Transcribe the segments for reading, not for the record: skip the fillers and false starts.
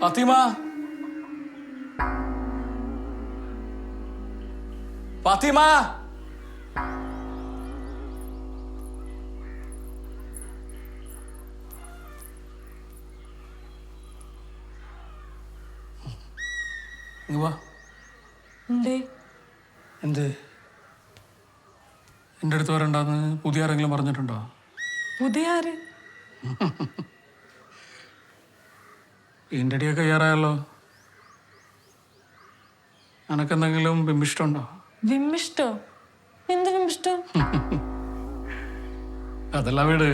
ഫാത്തിമ ഫാത്തിമ എന്ത് എൻ്റെ അടുത്ത് വരണ്ടെന്ന് പുതിയ ആരെങ്കിലും പറഞ്ഞിട്ടുണ്ടോ? പുതിയ ആര്? ഇതിൻ്റെ അടിയൊക്കെ കയ്യാറായല്ലോ. എനക്കെന്തെങ്കിലും ബിംബിഷ്ടമുണ്ടോ? ബിംബിഷ്ടോ? എന്ത് ബിംബിഷ്ടം? അതല്ല വീട്.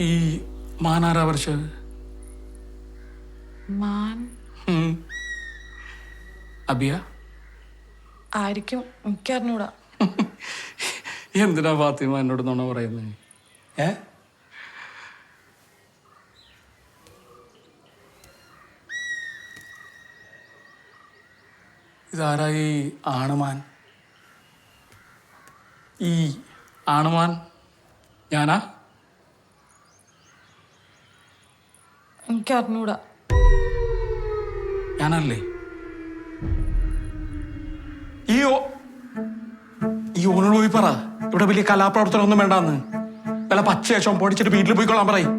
ഈ മാനാരാ വരച്ചത്? മാൻ അബിയ ആയിരിക്കും, എനിക്കറിഞ്ഞൂടാ. എന്തിനാ ഫാത്തിമ എന്നോട് നുണ പറയുന്നത്? ഇതാരാ ഈ ആണുമാൻ? ഈ ആണുമാൻ ഞാനാ? എനിക്കറിഞ്ഞൂടാ. ഞാനല്ലേ? ഈ ഓനോട് പോയി പറ ഇവിടെ വലിയ കലാപ്രവർത്തനം ഒന്നും വേണ്ടാന്ന്. വല്ല പച്ചയേശം പൊടിച്ചിട്ട് വീട്ടിൽ പോയിക്കൊള്ളാൻ പറയും.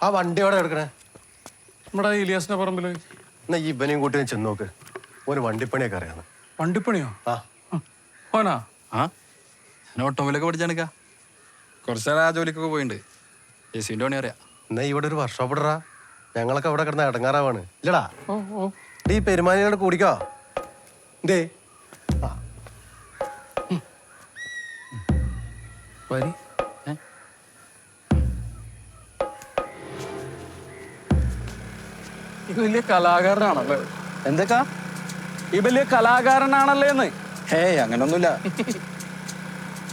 ആ വണ്ടി എവിടെ എടുക്കണേ? നമ്മുടെ ഇലിയാസിന്റെ പറമ്പില്. എന്നാ ഈ ഇവനെയും കൂട്ടി ചെന്ന് നോക്ക്. ഓന് വണ്ടിപ്പണിയൊക്കെ അറിയാന്ന്. വണ്ടിപ്പണിയോ? ഓനാ? ഞാൻ ഓട്ടോമൊബൈലൊക്കെ പഠിച്ചെടുക്ക. കുറച്ചേരം ആ ജോലിക്കൊക്കെ പോയിട്ടുണ്ട്. ജെസിന്റെ പണി അറിയാം. എന്നാ ഇവിടെ ഒരു വർക്ക്ഷോപ്പ് ഇടറാ. ഞങ്ങളൊക്കെ അവിടെ കിടന്ന ഇടങ്ങാറാവാണ്. ഇല്ലടാ ഈ പെരുമാനിയോട് കൂടിക്കോ. എന്തേ വരി. ഇത് വലിയ കലാകാരനാണല്ലേ? എന്തൊക്കാ? ഈ വലിയ കലാകാരനാണല്ലേന്ന്. ഹേയ് അങ്ങനൊന്നുമില്ല.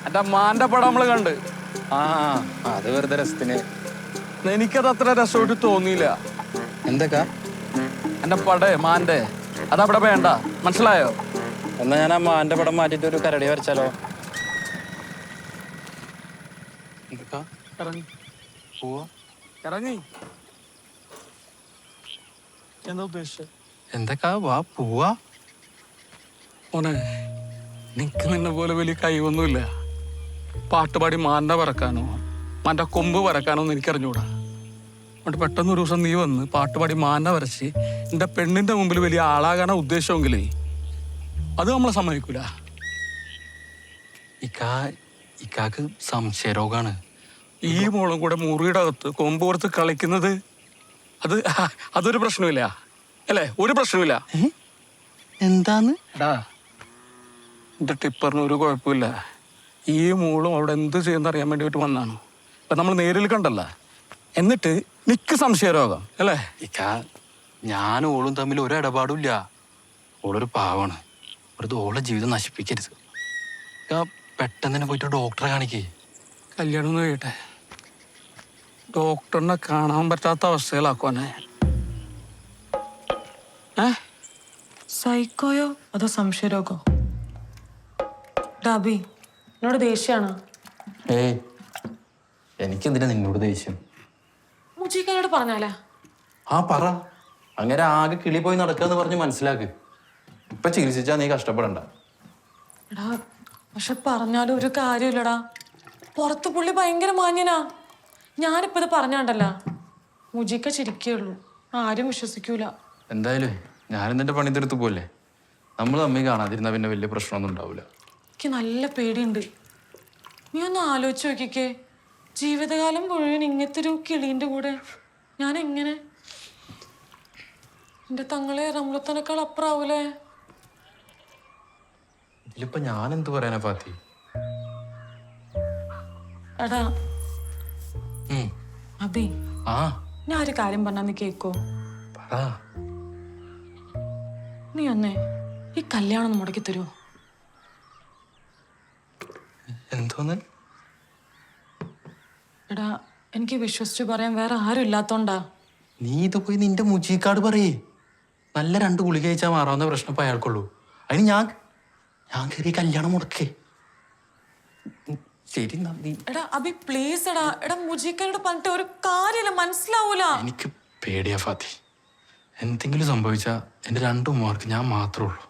എന്റെ മാന്റെ പടം നമ്മള് കണ്ട്. അത് വെറുതെ രസത്തിന്. എനിക്കത് അത്ര രസമായിട്ട് തോന്നിയില്ല. എന്തൊക്കാ? എന്റെ പടേ മാന്റെ അതവിടെ വേണ്ട, മനസ്സിലായോ? എന്നാ ഞാൻ ആ മാന്റെ പടം മാറ്റിട്ട് ഒരു കരടി വരച്ചാലോ? എന്തൊക്കാ? ഇറങ്ങി പോവാ. ഇറങ്ങി. എന്താ ഉദ്ദേശിച്ചത്? എന്തൊക്കാ? വാ പോവാ. മോനെ, നിനക്ക് നിന്നെ പോലെ വലിയ കഴിവൊന്നുമില്ല. പാട്ടുപാടി മാന്റെ പറക്കാനോ മാന്റെ കൊമ്പ് വരക്കാനോ ഒന്നും എനിക്കറിഞ്ഞൂടാ. എന്നിട്ട് പെട്ടെന്ന് ഒരു ദിവസം നീ വന്ന് പാട്ടുപാടി മാനെ വരച്ച് എന്റെ പെണ്ണിന്റെ മുമ്പിൽ വലിയ ആളാകാനാ ഉദ്ദേശമെങ്കിലേ അത് നമ്മളെ സമ്മതിക്കൂല. ഇക്കാക്ക് സംശയരോഗാണ്. ഈ മോളും കൂടെ മുറിയുടെ അകത്ത് കൊമ്പ് കൊടുത്ത് കളിക്കുന്നത് അതൊരു പ്രശ്നമില്ല അല്ലേ? ഒരു പ്രശ്നമില്ല. എന്താന്ന്? എടാ, എന്റെ ടിപ്പറിന് ഒരു കുഴപ്പമില്ല. ഈ മോളും അവിടെ എന്ത് ചെയ്യുന്ന അറിയാൻ വേണ്ടിയിട്ട് വന്നാണ്. അപ്പൊ നമ്മൾ നേരിൽ കണ്ടല്ല. എന്നിട്ട് നിക്ക് സംശയരോഗം അല്ലേ? ഞാനും ഓളും തമ്മിൽ ഒരു ഇടപാടും ഇല്ല. ഓളൊരു പാവാണ്. വെറുതെ ഓളെ ജീവിതം നശിപ്പിക്കരുത്. പെട്ടെന്ന് തന്നെ പോയിട്ട് ഡോക്ടറെ കാണിക്കേ. കല്യാണം ഒന്ന് കഴിയട്ടെ. ഡോക്ടറിനെ കാണാൻ പറ്റാത്ത അവസ്ഥയിലാക്കുവാനെ. സൈക്കോയോ അതോ സംശയരോഗോ? ഡാബി, എന്നോട് ദേഷ്യാണ്. ഏയ്, എനിക്കെന്തിനാ നിന്നോട് ദേഷ്യം? മുജിക്കാനോട് പറഞ്ഞാലാ? പറ. അങ്ങനെ ആകെ കിളി പോയി നടക്കാന്ന് പറഞ്ഞ് മനസ്സിലാക്ക്. ഇപ്പൊ ചികിത്സിച്ചാ നീ കഷ്ടപ്പെടണ്ട. എടാ, പക്ഷെ പറഞ്ഞാലും ഒരു കാര്യമില്ലടാ. പുറത്ത് പുള്ളി ഭയങ്കര മാന്യനാ. ഞാനിപ്പോ ഇത് പറഞ്ഞാണ്ടല്ല, മുജിക്ക ചിരിക്കുള്ളൂ. ആരും വിശ്വസിക്കൂല. എന്തായാലും ഞാനും നിന്റെ പണി തീർത്ത് പോലെ. നമ്മൾ തമ്മിൽ കാണാതിരുന്ന പിന്നെ വലിയ പ്രശ്നമൊന്നും ഉണ്ടാവില്ല. എനിക്ക് നല്ല പേടിയുണ്ട്. നീ ഒന്ന് ആലോചിച്ച് നോക്കിക്കേ, ജീവിതകാലം മുഴുവൻ ഇങ്ങനത്തെ ഒരു കിളീൻ്റെ കൂടെ ഞാൻ എങ്ങനെ? എൻ്റെ തങ്ങളെ റംലത്തനേക്കാൾ അപ്പുറാവൂലേ? ഇതിലിപ്പോ ഞാൻ എന്ത് പറയാനാ ഫാത്തി? എടാ അബി, ഞാൻ ഒരു കാര്യം പറഞ്ഞാ നീ കേക്കോ? പറ. നീ ഒന്നേ ഈ കല്യാണം ഒന്ന് മുടക്കി തരുമോ? എന്തോന്ന്? എടാ, എനിക്ക് വിശ്വസിച്ച് പറയാൻ വേറെ ആരും ഇല്ലാത്തോണ്ടാ. നീ ഇത് പോയി നിന്റെ മുജിക്കാട് പറയേ. നല്ല 2 ഗുളിക കഴിച്ചാൽ മാറാവുന്ന പ്രശ്നം ഇപ്പൊ അയാൾക്കുള്ളൂ. അതിന് ഞാൻ കയറി കല്യാണം മുടക്കേ. ശരി നന്ദി. എടാ അബി പ്ലീസ് എടാ. എടാ മുജീക്കനോട് പറഞ്ഞിട്ട് ഒരു കാര്യമില്ല, മനസ്സിലാവൂല. എനിക്ക് പേടിയാ ഫാത്തി. എന്തെങ്കിലും സംഭവിച്ചാ എന്റെ 2 ഉമ്മമാർക്ക് ഞാൻ മാത്രമേ ഉള്ളൂ.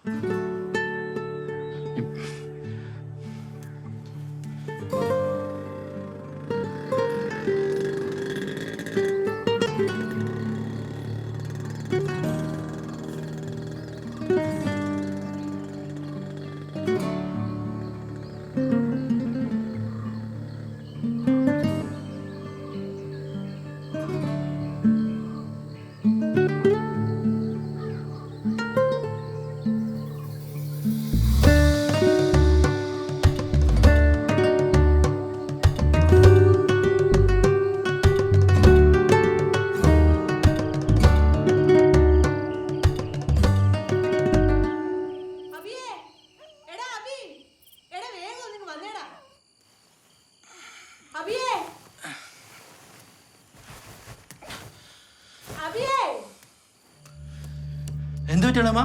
എന്ത് പറ്റിയാണമ്മ?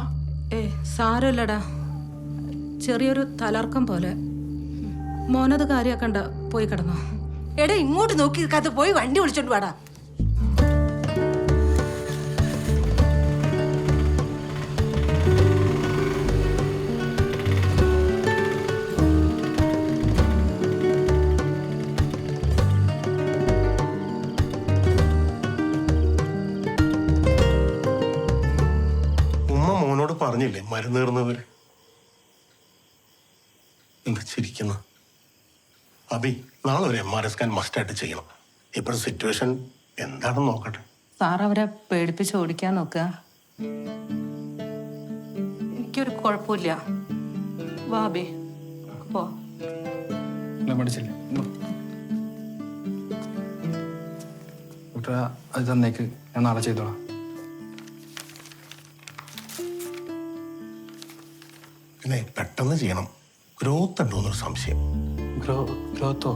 സാരമില്ലടാ, ചെറിയൊരു തലർക്കം പോലെ. മോനത് കാര്യാക്കണ്ട, പോയി കിടന്നോ. എടാ ഇങ്ങോട്ട് നോക്കി നിൽക്കാത്ത പോയി വണ്ടി വിളിച്ചോണ്ട് വാടാ. പറഞ്ഞില്ലേ മരുന്ന് തീർന്നവര്? എന്താ ചിരിക്കുന്ന? അബി, നാളെ ഒരു MRI സ്കാൻ മസ്റ്റായിട്ട് ചെയ്യണം. ഇപ്പോഴത്തെ സിറ്റുവേഷൻ എന്താണെന്ന് നോക്കട്ടെ. സാർ അവരെ പേടിപ്പിച്ച് ഓടിക്കാൻ നോക്കുക. എനിക്കൊരു കുഴപ്പമില്ല. വാബി പോ. അത് തന്നേക്ക്, ഞാൻ നാളെ ചെയ്തോളാം. പിന്നെ പെട്ടെന്ന് ചെയ്യണം. ഗ്രോത്ത് ഉണ്ടോന്നൊരു സംശയം. ഗ്രോത്തോ?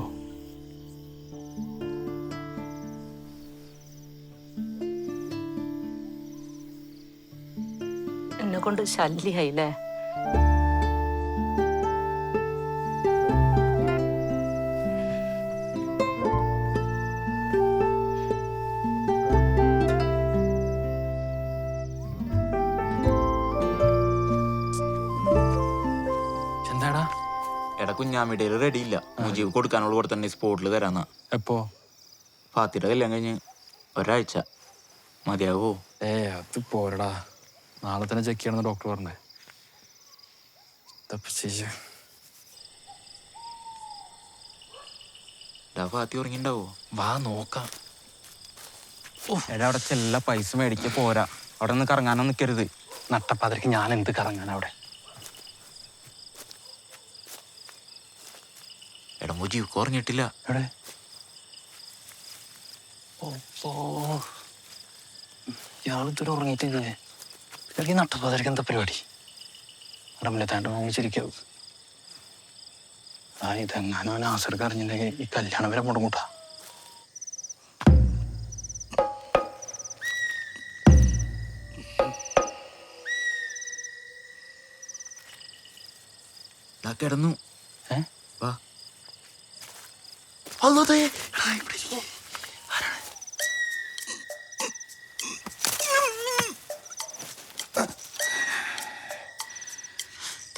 എന്നെ കൊണ്ട് ശല്യായില്ലേ? എന്താടാ? എടാ കുഞ്ഞാമിടയിൽ റെഡി ഇല്ല. മുജീബ് കൊടുക്കാനുള്ള കൂടെ തന്നെ സ്പോട്ടിൽ തരാന്നാ. എപ്പോ? ഫാത്തിയുടെ കല്യാണം കഴിഞ്ഞ് ഒരാഴ്ച മതിയാവോ? അത് പോരടാ, നാളെ തന്നെ ചെക്ക് ചെയ്യണമെന്ന് ഡോക്ടർ പറഞ്ഞേ. ഫാത്തി ഉറങ്ങിണ്ടാവോ? വാ നോക്കാം. എടാ അവിടെ ചെല്ല പൈസ മേടിക്ക പോരാ. അവിടെ നിന്ന് കറങ്ങാനോ നിൽക്കരുത്. നട്ടപ്പാതിരക്ക് ഞാൻ എന്ത് കറങ്ങാൻ അവിടെ? എടാ മുജീബ് ഉറങ്ങിയിട്ടില്ല. എവിടെ? ഇയാളിതൊരു ഉറങ്ങിയിട്ടില്ലേ? ഈ നട്ടപ്പാതിരക്ക് എന്താ പരിപാടി? റംലത്താണ്ട് വാങ്ങിച്ചിരിക്കാവും. ഇതെങ്ങാനോ നാസർക്ക് അറിഞ്ഞിട്ടുണ്ടെങ്കിൽ ഈ കല്യാണം വരെ മുടങ്ങൂട്ടാ. കിടന്നു. വാ.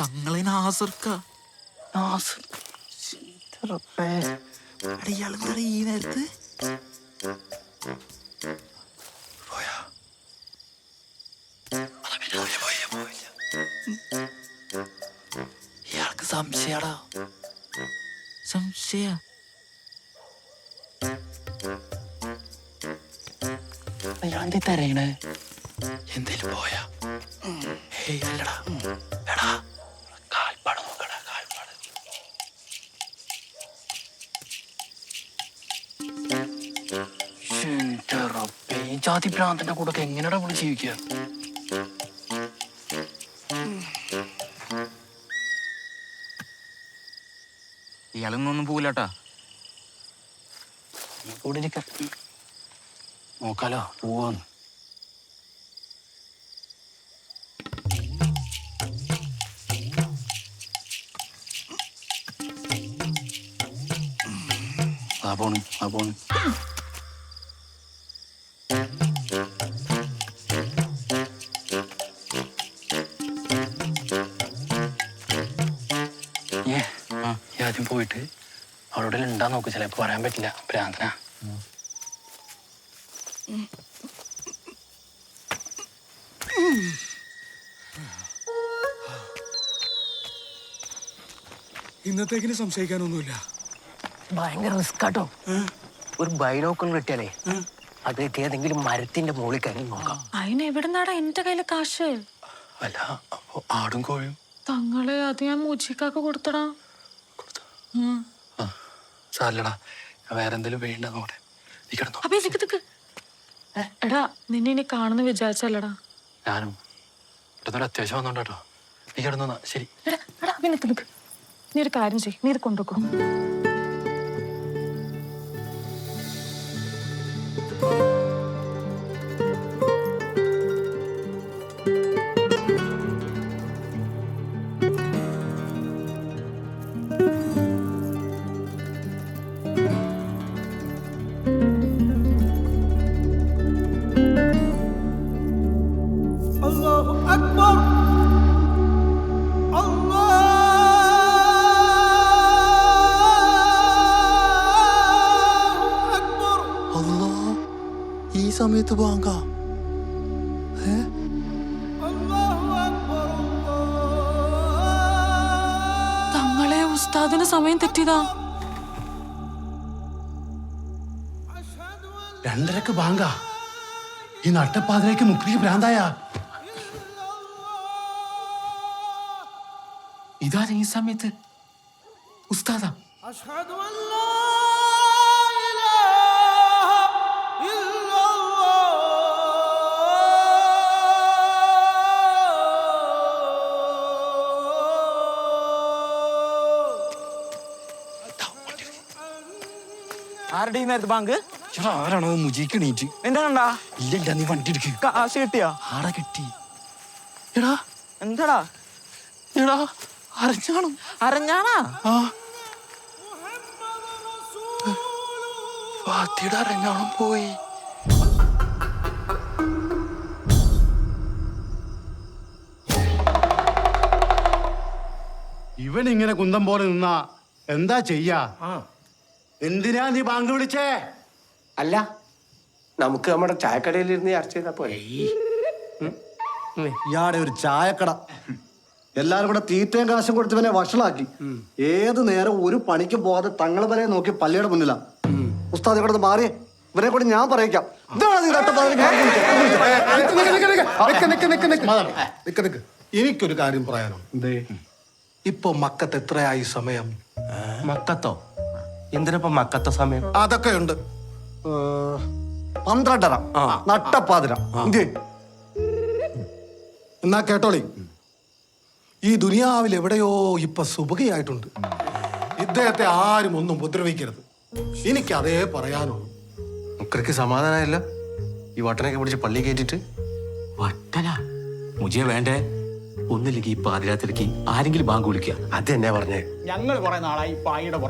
തങ്ങളെ നാസർക്ക. ഇയാളെന്താ ഈ നേരത്ത്? ഇയാൾക്ക് സംശയാടാ. സംശയ അയാളെന്തീ തരയണേ? എന്തേലും പോയാ? അല്ലടാ. എടാ കാൽപ്പാട് നോക്കടാ, കാൽപ്പാട്. എന്റെ റബ്ബേ, ജാതി ഭ്രാന്തന്റെ കൂടെ എങ്ങനെയാ നമ്മൾ ജീവിക്കുക? ഇയാളൊന്നും പോവില്ലാട്ടാ. ഇവിടെ ഇരിക്കാം. നോക്കാലോ പോവാന്ന്. ആ പോണ്. ആദ്യം പോയിട്ട് അവിടെ ഉണ്ടാ നോക്ക്, ചിലപ്പോ പറയാൻ പറ്റില്ല, ഭ്രാന്തനാ. ഇന്നത്തേക്കിന് സംശയിക്കാനൊന്നുമില്ല. ഭയങ്കര റിസ്ക് ആട്ടോ. ഒരു ബൈനോക്കുകൾ കിട്ടിയാലേ അത് ഏതെങ്കിലും മരത്തിന്റെ മുകളിൽ കയറി നോക്കാം. അതിന് എവിടുന്നാടാ എന്റെ കയ്യില് കാശ്? അല്ല, അപ്പൊ ആടും കോഴിയും തങ്ങളെ അത് ഞാൻ മൂച്ചിക്കാക്ക് കൊടുത്തടാ. സാരല്ലടാ, വേറെ എന്തെങ്കിലും വേണ്ട നോട്ടെ. നീ കിടന്നോ. അപ്പൊ ഇതിക്ക് എടാ, നിന്നെ ഇനി കാണുന്ന വിചാരിച്ചല്ലടാ. ഞാനും ഇവിടുന്നൊരു അത്യാവശ്യം വന്നോട്ടോ. നീ കിടന്നോന്നാ. ശരി. എടാ അപ്പൊ നിക്ക് നീ ഒരു കാര്യം ചെയ്യ്, നീ ഇത് കൊണ്ടുവെക്കോ. ഈ സമയത്ത് ബാങ്ക തങ്ങളെ ഉസ്താദിന് സമയം തെറ്റിയതാ. 2:30 ബാങ്ക. ഈ നട്ടപ്പാതിലേക്ക് മുക്രിക്ക് ഭ്രാന്തായ. ഇതാ ഈ സമയത്ത് ഉസ്താദാ. ആരുടെ ഈ നേരത്തെ ബാങ്ക്? ആരാണോ മുജിക്കണീറ്റ്? എന്താണ്ടാ? ഇല്ല, നീ വണ്ടി എടുക്ക്. കാശ് കിട്ടിയാ? ആടാ കിട്ടി. എടാ എന്താടാ? എടാ അറിഞ്ഞാണോ? അറിഞ്ഞാണാ? ഫാത്തിയുടെ അറിഞ്ഞാണോ പോയി. ഇവൻ ഇങ്ങനെ കുന്തം പോലെ നിന്നാ എന്താ ചെയ്യാ? എന്തിനാ നീ ബാങ്ക് വിളിച്ചേ? അല്ല, നമുക്ക് നമ്മുടെ ചായക്കടയിൽ ഇരുന്ന് ചർച്ച ചെയ്താ പോലെ. ഇയാടെ ഒരു ചായക്കട. എല്ലാരും കൂടെ തീറ്റയും കാശും കൊടുത്തവനെ വഷളാക്കി. ഏത് നേരം ഒരു പണിക്കും പോകാതെ തങ്ങളെ വരെ നോക്കി പള്ളിയുടെ മുന്നിലാ. ഉസ്താദ് ഇവിടെ നിന്ന് മാറി. ഇവരെ കൂടി ഞാൻ പറയിക്കാം. എനിക്കൊരു കാര്യം പറയാനുണ്ട്. ഇപ്പൊ മക്കത്ത് എത്രയായി സമയം? മക്കത്തോ? എന്തിനപ്പോ മക്കത്ത സമയം? അതൊക്കെ ഉണ്ട്. 12:30 നട്ടപ്പാതിര. എന്നാ കേട്ടോളി, ഈ ദുനിയാവിൽ എവിടെയോ ഇപ്പൊ സുബഹിയായിട്ടുണ്ട്. ഇദ്ദേഹത്തെ ആരും ഒന്നും ഉപദ്രവിക്കരുത്. എനിക്ക് അതേ പറയാനുള്ളൂ. മുക്കർക്ക് സമാധാനമല്ല ഈ വട്ടനൊക്കെ പിടിച്ച് പള്ളി കയറ്റിട്ട്. വട്ടല മുജിയെ വേണ്ടേ? ഒന്നില്ലെങ്കിൽ ഈ പാതിരാത്രിക്ക് ആരെങ്കിലും ബാങ്ക് വിളിക്കുക. അത് തന്നെ പറഞ്ഞേ. ഞങ്ങൾ കുറെ നാളായി പായുടെ